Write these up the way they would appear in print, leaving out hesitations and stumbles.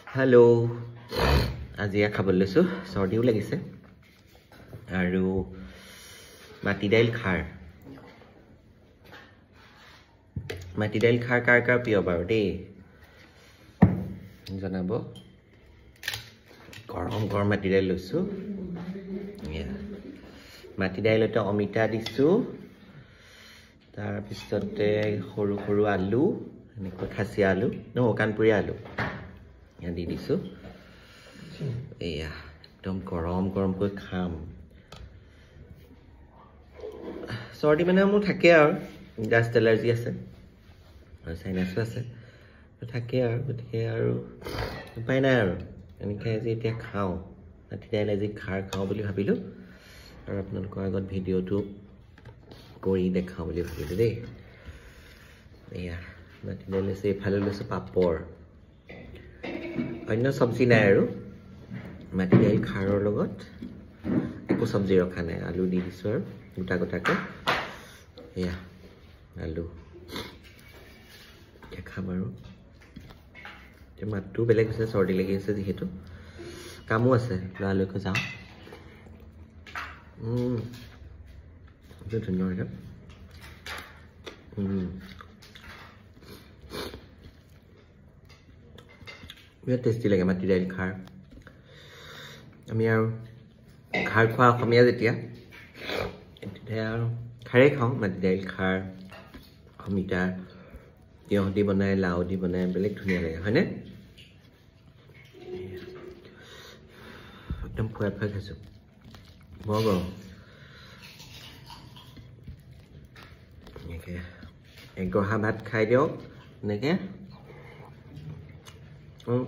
Hello. আজি খাবলৈ লৈছো সৰ্দিও লাগিছে আৰু মাটি দাইল খাৰ কাৰ প্ৰিয় বাৰু দেই জনাব গৰম মাটি দাইল লৈছো মাটি দাইলতে অমিতা দিছো তাৰ পিছতে সৰু আলু এনেকৈ খাসি আলু কানপুৰী আলু দি দিছো এয়া একদম গৰমকৈ খাম সৰ্দি মানে মোৰ থাকে আৰু ডাষ্ট এলাৰ্জি আছে আৰু সাইনাসো আছে থাকে আৰু গতিকে আৰু উপায় নাই আৰু এনেকৈ আজি এতিয়া খাওঁ মাটি দাইল আজি খাৰ খাওঁ বুলি ভাবিলোঁ আৰু আপোনালোকৰ আগত ভিডিঅ'টো কৰি দেখাওঁ বুলি ভাবিলোঁ দেই এয়া মাটি দাইল লৈছোঁ এইফালে লৈছোঁ পাপৰ অন্য চব্জি নাই আৰু মাটি দাইল খাৰৰ লগত একো চব্জি ৰখা নাই আলু দি দিছোঁ আৰু গোটাকৈ এয়া আলু এতিয়া খাম আৰু মাতটো বেলেগ হৈছে চৰ্দি লাগি আছে যিহেতু কামো আছে লৰালৈকে যাওঁ ধুনীয়া বিৰাট টেষ্টি লাগে মাটি দাইল খাৰ আমি আৰু খাৰ খোৱা অসমীয়া যেতিয়া আৰু খাৰেই খাওঁ মাটি দাইল খাৰ অমিতা তিয়ঁহ দি বনাই লাও দি বনাই বেলেগ ধুনীয়া লাগে হয়নে একদম ফুৱাই খাইছোঁ বৰ গৰম এনেকৈ এগঢ়া ভাত খাই দিয়ক এনেকৈ মাটি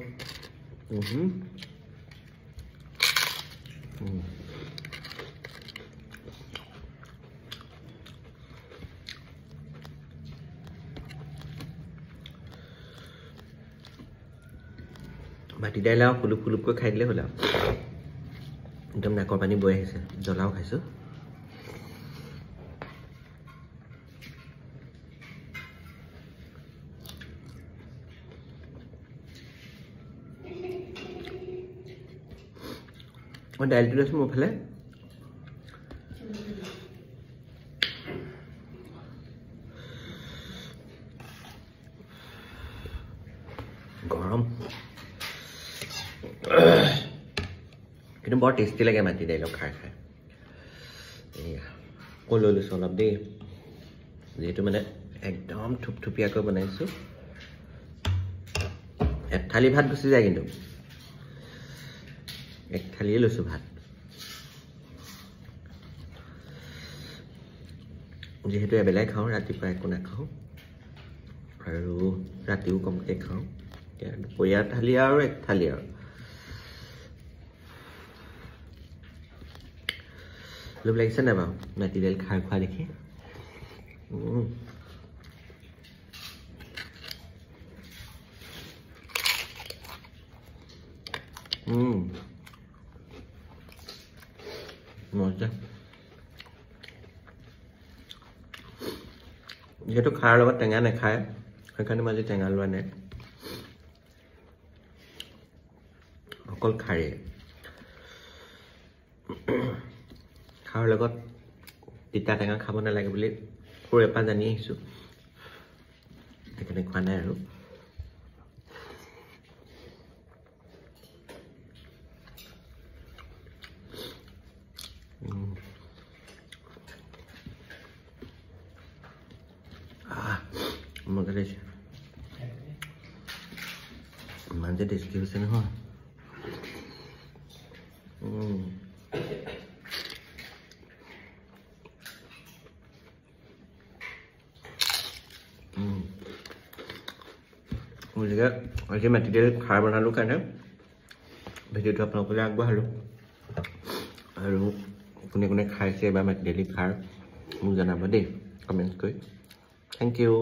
দাইল আৰু ফুলুককৈ খাই দিলে হ'ল আৰু একদম নাকৰ পানী বৈ আহিছে জ্বলাও খাইছোঁ মই দাইলটো লৈছোঁ মোৰ ফালে গৰম কিন্তু বৰ টেষ্টি লাগে মাটি দাইলক খাই এয়া আকৌ লৈ লৈছোঁ অলপ দেই যিহেতু মানে একদম থুপথুপীয়াকৈ বনাইছোঁ এক থালি ভাত গুচি যায় কিন্তু এক থালিয়ে লৈছোঁ ভাত যিহেতু এবেলাই খাওঁ ৰাতিপুৱা একো নাখাওঁ আৰু ৰাতিও কমকৈ খাওঁ দুপৰীয়া থালি আৰু এক থালি আৰু লোভ লাগিছে নাই বাৰু মাটি দাইল খাৰ খোৱা দেখি মজা যিহেতু খাৰৰ লগত টেঙা নাখায় সেইকাৰণে মই আজি টেঙা লোৱা নাই অকল খাৰে খাৰৰ লগত তিতা টেঙা খাব নালাগে বুলি সৰুৰে পৰা জানি আহিছোঁ সেইকাৰণে খোৱা নাই আৰু মজা লাগিছে ইমান যে টেষ্টি হৈছে নহয় গতিকে আজি মাটি দাইল খাৰ বনালোঁ কাৰণে ভিডিঅ'টো আপোনালোকলৈ আগবঢ়ালোঁ আৰু কোনে খাইছে বা মাটি দাইল খাৰ মোক জনাব দেই কমেণ্ট কৰি থেংক ইউ